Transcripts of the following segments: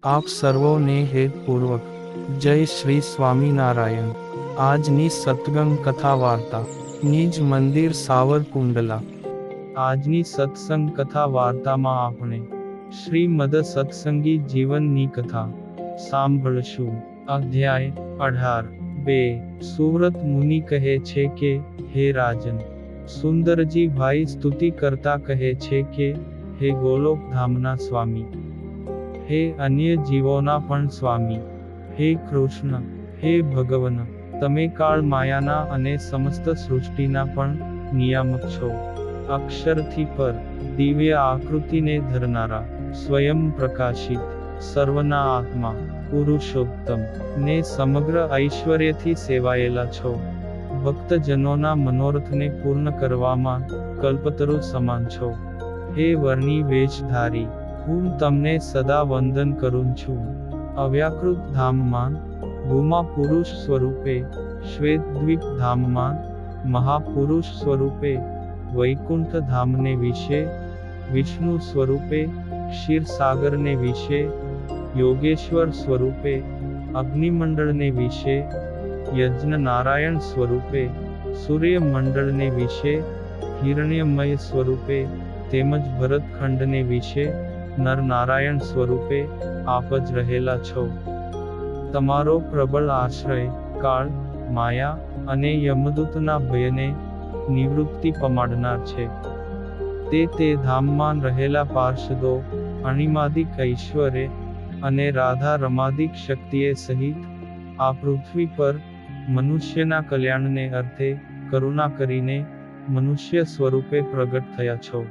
આપ સર્વોને હેતપૂર્વક જય શ્રી સ્વામિનારાયણ। આજની સત્સંગ કથા વાર્તા નિજ મંદિર સાવરકુંડલા। આજની સત્સંગ કથા વાર્તામાં આપણે શ્રીમદ સત્સંગી જીવનની કથા સાંભળશું। અધ્યાય 18। સુવ્રત મુનિ કહે છે કે, હે રાજન, સુંદરજી ભાઈ સ્તુતિ કરતા કહે છે કે, હે ગોલોકધામના સ્વામી, હે અન્ય જીવોના પણ સ્વામી, હે કૃષ્ણ, હે ભગવન, તમે કાળ માયાના અને સમસ્ત સૃષ્ટિના પણ નિયામક છો। અક્ષરથી પર, દિવ્ય આકૃતિને ધરનારા, સ્વયં પ્રકાશિત, સર્વના આત્મા, પુરુષોત્તમ, ને સમગ્ર ઐશ્વર્યથી સેવાયેલા છો। ભક્તજનોના મનોરથને પૂર્ણ કરવામાં કલ્પતરુ સમાન છો। હે વર્ણી વેશધારી, હું તમને સદા વંદન કરું છું। અવ્યાકૃત ધામમાં ભૂમા પુરુષ સ્વરૂપે, શ્વેતદ્વીપ ધામમાં મહાપુરુષ સ્વરૂપે, વૈકુંઠ ધામને વિશે, વિષ્ણુ સ્વરૂપે, ક્ષીરસાગરને વિશે, યોગેશ્વર સ્વરૂપે, અગ્નિમંડળને વિશે, યજ્ઞ નારાયણ સ્વરૂપે, સૂર્યમંડળને વિશે, હિરણ્યમય સ્વરૂપે, તેમજ ભરતખંડને વિશે, નર નારાયણ સ્વરૂપે આપ જ રહેલા છો। તમારો પ્રબળ આશ્રય કાળ, માયા અને યમદૂતના ભયને નિવૃત્તિ પમાડનાર છે। તે ધામમાં રહેલા પાર્ષદો અણિમાદિક ઐશ્વર્ય અને રાધા રમાદિક શક્તિએ સહિત આ પૃથ્વી પર મનુષ્યના કલ્યાણને અર્થે કરુણા કરીને મનુષ્ય સ્વરૂપે પ્રગટ થયા છો।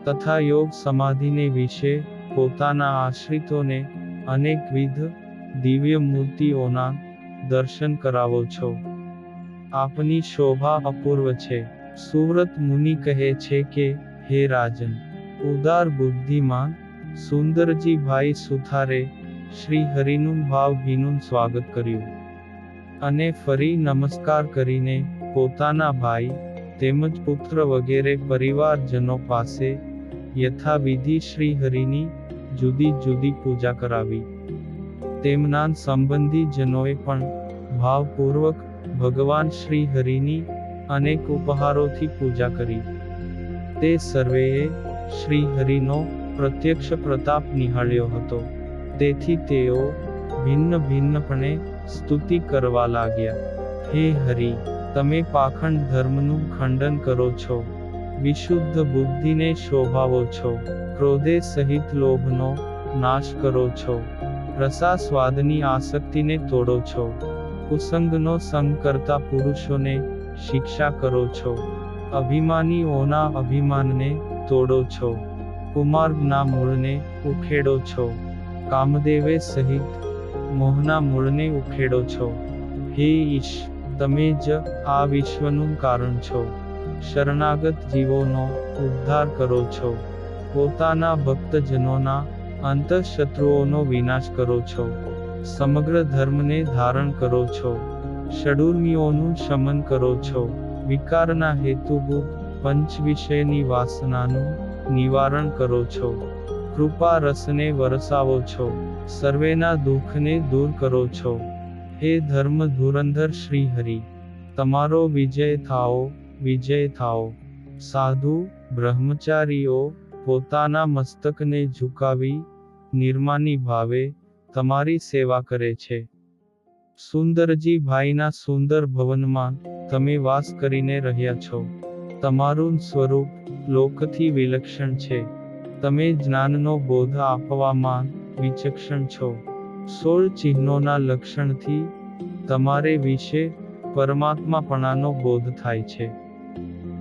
તથા યોગ સમાધિને વિશે પોતાના આશ્રિતોને અનેકવિધ દિવ્ય મૂર્તિઓના દર્શન કરાવો છો। આપની શોભા અપૂર્વ છે। સુવ્રત મુનિ કહે છે કે, હે રાજન, ઉદાર બુદ્ધિમાન સુંદરજી ભાઈ સુથારે શ્રી હરિનું ભાવભીનું સ્વાગત કર્યું, અને ફરી નમસ્કાર કરીને પોતાના ભાઈ તેમજ પુત્ર વગેરે પરિવારજનો પાસે યથાવિધિ શ્રી હરિની જુદી જુદી પૂજા કરાવી। તેમના સંબંધીજનોએ પણ ભાવપૂર્વક ભગવાન શ્રી હરિની અનેક ઉપહારોથી પૂજા કરી। તે સર્વેએ શ્રી હરિનો પ્રત્યક્ષ પ્રતાપ નિહાળ્યો હતો, તેથી તેઓ ભિન્ન ભિન્નપણે સ્તુતિ કરવા લાગ્યા। હે હરિ, તમે પાખંડ ધર્મનું ખંડન કરો છો, વિશુદ્ધ બુદ્ધિને શોભાવો છો, ક્રોધે સહિત લોભનો નાશ કરો છો, રસાસ્વાદની આસક્તિને તોડો છો, કુસંગનો સંગ કરતા પુરુષોને શિક્ષા કરો છો, અભિમાનીઓના અભિમાનને તોડો છો, કુમાર્ગના મૂળને ઉખેડો છો, કામદેવે સહિત મોહના મૂળને ઉખેડો છો। હે ઈશ, તમે જ આ વિશ્વનું કારણ છો, શરણાગત જીવોનો ઉદ્ધાર કરો છો, પોતાના ભક્તજનોના અંતઃશત્રુઓનો વિનાશ કરો છો, સમગ્ર ધર્મને ધારણ કરો છો, ષડૂર્મિઓનું શમન કરો છો, વિકારના હેતુભૂત પંચ વિષયની વાસનાનું નિવારણ કરો છો, કૃપા રસને વરસાવો છો, સર્વેના દુઃખને દૂર કરો છો। હે ધર્મ ધુરંધર શ્રી હરિ, તમારો વિજય થાઓ, વિજય થાઓ। સાધુ બ્રહ્મચારીઓ પોતાના મસ્તકને ઝુકાવી નિર્માની ભાવે તમારી સેવા કરે છે। સુંદરજી ભાઈના સુંદર ભવનમાં તમે વાસ કરીને રહ્યા છો। તમારું સ્વરૂપ લોકથી વિલક્ષણ છે। તમે જ્ઞાનનો બોધ આપવામાં વિચક્ષણ છો। 16 ચિહ્નોના લક્ષણથી તમારે વિશે પરમાત્માપણાનો બોધ થાય છે।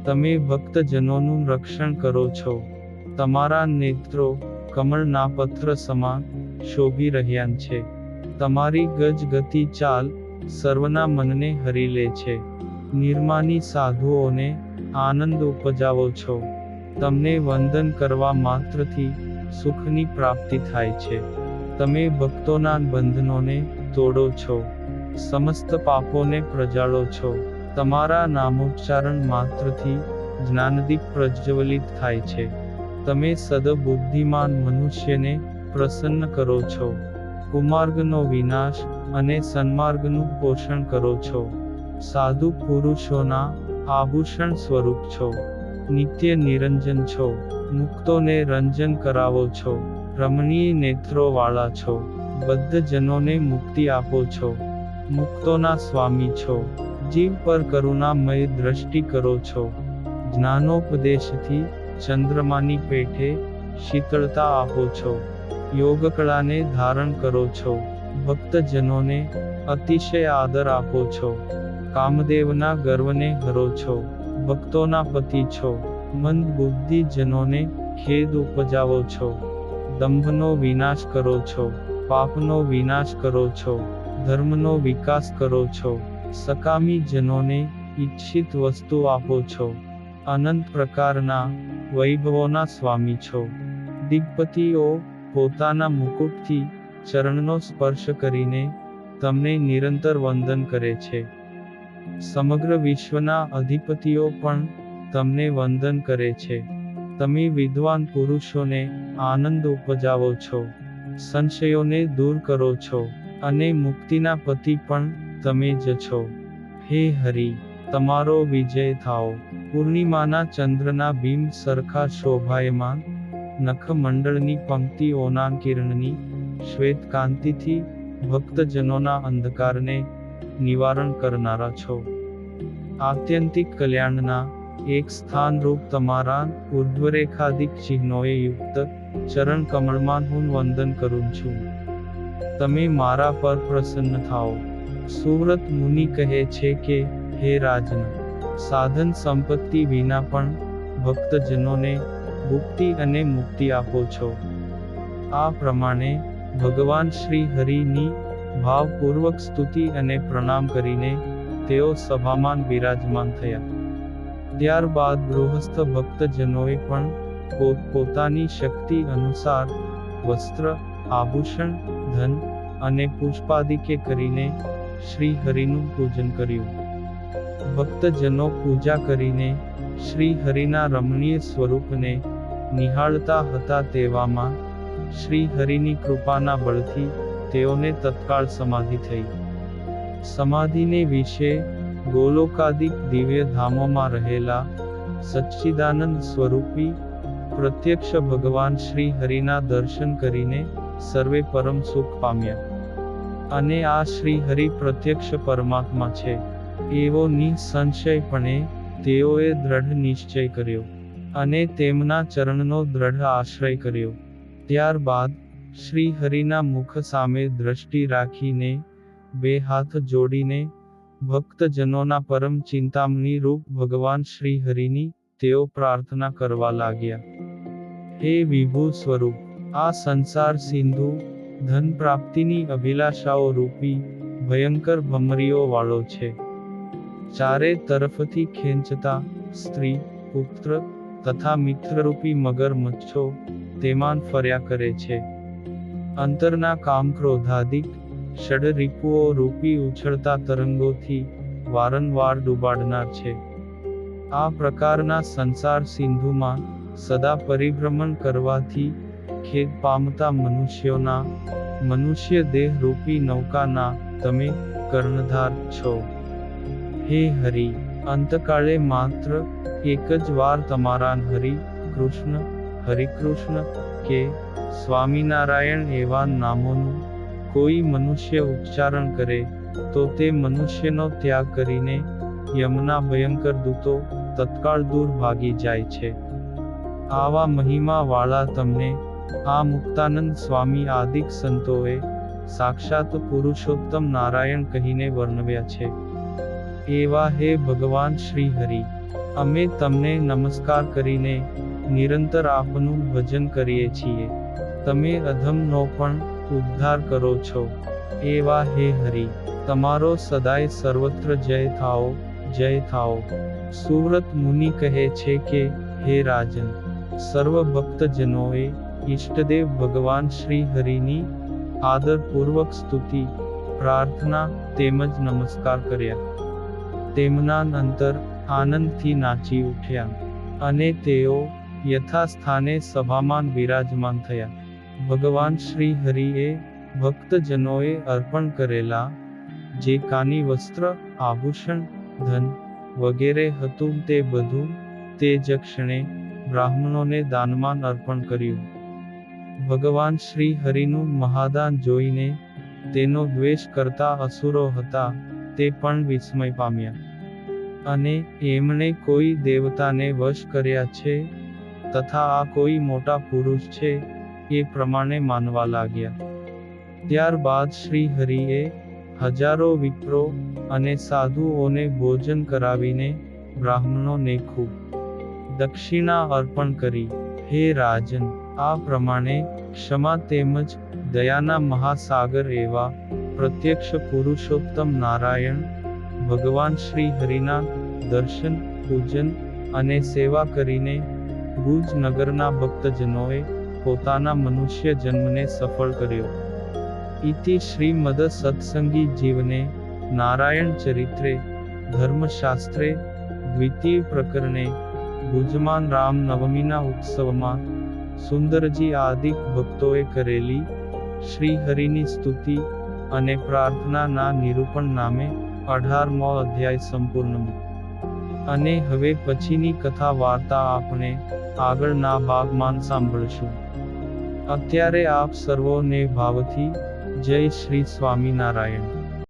તમે ભક્તજનોનું રક્ષણ કરો છો। તમારા નેત્રો કમળના પત્ર સમાન શોભી રહ્યા છે। તમારી ગજગતિ ચાલ સર્વના મનને હરી લે છે। નિર્માની સાધુઓને આનંદ ઉપજાવો છો। તમને વંદન કરવા માત્રથી સુખની પ્રાપ્તિ થાય છે। તમે ભક્તોના બંધનોને તોડો છો, સમસ્ત પાપોને પ્રજાળો છો। તમારા નામોચ્ચારણ માત્રથી જ્ઞાનદીપ પ્રજ્વલિત થાય છે। તમે સદબુદ્ધિમાન મનુષ્યને પ્રસન્ન કરો છો. કુમાર્ગનો વિનાશ અને સન્માર્ગનું પોષણ કરો છો. સાધુ પુરુષોના આભૂષણ સ્વરૂપ છો. નિત્ય નિરંજન છો. મુક્તોને રંજન કરાવો છો. રમણીય નેત્રો વાળા છો. બદ્ધજનોને મુક્તિ આપો છો. મુક્તોના સ્વામી છો. જીવ પર કરુણામય દ્રષ્ટિ કરો છો. જ્ઞાનોપદેશથી ચંદ્રમાની પેઠે શીતળતા આપો છો. યોગકળાને ધારણ કરો છો. ભક્તજનોને અતિશય આદર આપો છો. કામદેવના ગર્વને હરો છો. ભક્તોના પતિ છો. મંદ બુદ્ધિજનોને ખેદ ઉપજાવો છો. દંભનો વિનાશ કરો છો. પાપનો વિનાશ કરો છો. ધર્મનો વિકાસ કરો છો. સકામી જનોને ઈચ્છિત વસ્તુ આપો છો. અનંત પ્રકારના વૈભવોના સ્વામી છો. દિગ્પતિઓ પોતાના મુકુટથી ચરણનો સ્પર્શ કરીને તમને નિરંતર વંદન કરે છે. સમગ્ર વિશ્વના અધિપતિઓ પણ તમને વંદન કરે છે. તમે વિદ્વાન પુરુષોને આનંદ ઉપજાવો છો. સંશયોને દૂર કરો છો. અને મુક્તિના પતિ પણ તમે જ છો. હે હરિ, તમારો વિજય થાઓ. પૂર્ણિમાના ચંદ્રના બીમ સરખા શોભાયમાન નખમંડળની પંક્તિઓના કિરણની શ્વેત કાંતિથી ભક્તજનોના અંધકારને નિવારણ કરનારા છો. આત્યંતિક કલ્યાણના એક સ્થાનરૂપ તમારા ઉર્ધ્વરેખાદિક ચિહ્નોએ યુક્ત ચરણ કમળમાં હું વંદન કરું છું. તમે મારા પર પ્રસન્ન થાઓ. સુવ્રત મુનિ કહે છે કે, હે રાજન, સાધન સંપત્તિ વિના પણ ભક્તજનોને ભુક્તિ અને મુક્તિ આપો છો. આ પ્રમાણે ભગવાન શ્રી હરિની ભાવપૂર્વક સ્તુતિ અને પ્રણામ કરીને તેઓ સભામાં બિરાજમાન થયા. ત્યારબાદ ગૃહસ્થ ભક્તજનોએ પણ પોતપોતાની શક્તિ અનુસાર વસ્ત્ર, આભૂષણ, ધન અને પુષ્પાદિકે કરીને શ્રી હરિનું પૂજન કર્યું. ભક્તજનો પૂજા કરીને શ્રી હરિના રમણીય સ્વરૂપને નિહાળતા હતા. તેવામાં શ્રી હરિની કૃપાના બળથી તેઓને તત્કાળ સમાધિ થઈ. સમાધિને વિશે ગોલોકાદિક દિવ્ય ધામોમાં રહેલા સચ્ચિદાનંદ સ્વરૂપી પ્રત્યક્ષ ભગવાન શ્રી હરિના દર્શન કરીને સર્વે પરમ સુખ પામ્યા. અને આ શ્રી હરિ પ્રત્યક્ષ પરમાત્મા છે એવો નિસંશયપણે તેઓએ દ્રઢ નિશ્ચય કર્યો અને તેમના ચરણનો દ્રઢ આશ્રય કર્યો. ત્યારબાદ શ્રી હરિના મુખ સામે દ્રષ્ટિ રાખીને બે હાથ જોડીને ભક્તજનોના પરમ ચિંતામણી રૂપ ભગવાન શ્રી હરિની તેઓ પ્રાર્થના કરવા લાગ્યા. હે વિભુ સ્વરૂપ, આ સંસાર સિંધુ ધન પ્રાપ્તિની અભિલાષાઓ રૂપી ભયંકર ભમરીઓ વાળો છે. ચારે તરફથી ખેંચતા સ્ત્રી, પુત્ર તથા મિત્રરૂપી મગરમચ્છો તેમાં ફર્યા કરે છે. અંતરના કામ ક્રોધાદિક ષડરિપુઓ રૂપી ઉછળતા તરંગોથી વારંવાર ડૂબાડનાર છે. આ પ્રકારના સંસાર સિંધુમાં સદા પરિભ્રમણ કરવાથી ખેદ પામતા મનુષ્યોના મનુષ્ય દેહ રૂપી નૌકાના તમે કર્ણધાર છો. હે હરિ, અંતકાળે માત્ર એક જ વાર તમારા હરિ કૃષ્ણ, હરિકૃષ્ણ કે સ્વામિનારાયણ એવા નામોનું કોઈ મનુષ્ય ઉચ્ચારણ કરે તો તે મનુષ્યનો ત્યાગ કરીને યમના ભયંકર દૂતો તત્કાળ દૂર ભાગી જાય છે. આવા મહિમા વાળા તમને આ મુક્તાનંદ સ્વામી આદિક સંતોએ સાક્ષાત પુરુષોત્તમ નારાયણ કહીને વર્ણવ્યા છે. એવા હે ભગવાન શ્રી હરિ, અમે તમને નમસ્કાર કરીને નિરંતર આપનું ભજન કરીએ છીએ. તમે અધમનો પણ ઉદ્ધાર કરો છો. એવા હે હરિ, તમારો સદાય સર્વત્ર જય થાઓ, જય થાઓ. સુવ્રત મુનિ કહે છે કે, હે રાજન, સર્વ ભક્તજનોએ ઈષ્ટદેવ ભગવાન શ્રી હરિની આદરપૂર્વક સ્તુતિ, પ્રાર્થના તેમજ નમસ્કાર કર્યા. તેમના અંતર આનંદથી નાચી ઉઠ્યા અને તેઓ યથાસ્થાને સભામાં બિરાજમાન થયા. ભગવાન શ્રી હરિએ ભક્તજનોએ અર્પણ કરેલા જે કાની વસ્ત્ર, આભૂષણ, ધન વગેરે હતું તે બધું તે જ ક્ષણે બ્રાહ્મણોને દાનમાં અર્પણ કર્યું. ભગવાન શ્રી હરિનું મહાદાન જોઈને તેનો દ્વેષ કરતા અસુરો હતા તે પણ વિસ્મય પામ્યા. અને એમણે કોઈ દેવતાને વશ કર્યા છે તથા આ કોઈ મોટા પુરુષ છે એ પ્રમાણે માનવા લાગ્યા. ત્યારબાદ શ્રી હરિએ હજારો વિપ્રો અને સાધુઓને ભોજન કરાવીને બ્રાહ્મણોને ખૂબ દક્ષિણા અર્પણ કરી. હે રાજન, આ પ્રમાણે ક્ષમા તેમજ દયાના મહાસાગર એવા પ્રત્યક્ષ પુરુષોત્તમ નારાયણ ભગવાન શ્રી હરિના દર્શન, પૂજન અને સેવા કરીને ભુજ નગરના ભક્તજનોએ પોતાના મનુષ્ય જન્મને સફળ કર્યો. ઇતિ શ્રીમદ સત્સંગી જીવને નારાયણ ચરિત્રે ધર્મશાસ્ત્રે દ્વિતીય પ્રકરણે ભુજમાં રામ નવમીના ઉત્સવમાં સુંદરજી આદિક ભક્તોએ કરેલી શ્રી હરિની સ્તુતિ અને પ્રાર્થનાના નિરૂપણ નામે 18મો અધ્યાય સંપૂર્ણ. અને હવે પછીની કથા વાર્તા આપણે આગળના ભાગમાં સાંભળશું. અત્યારે આપ સર્વોને ભાવથી જય શ્રી સ્વામિનારાયણ.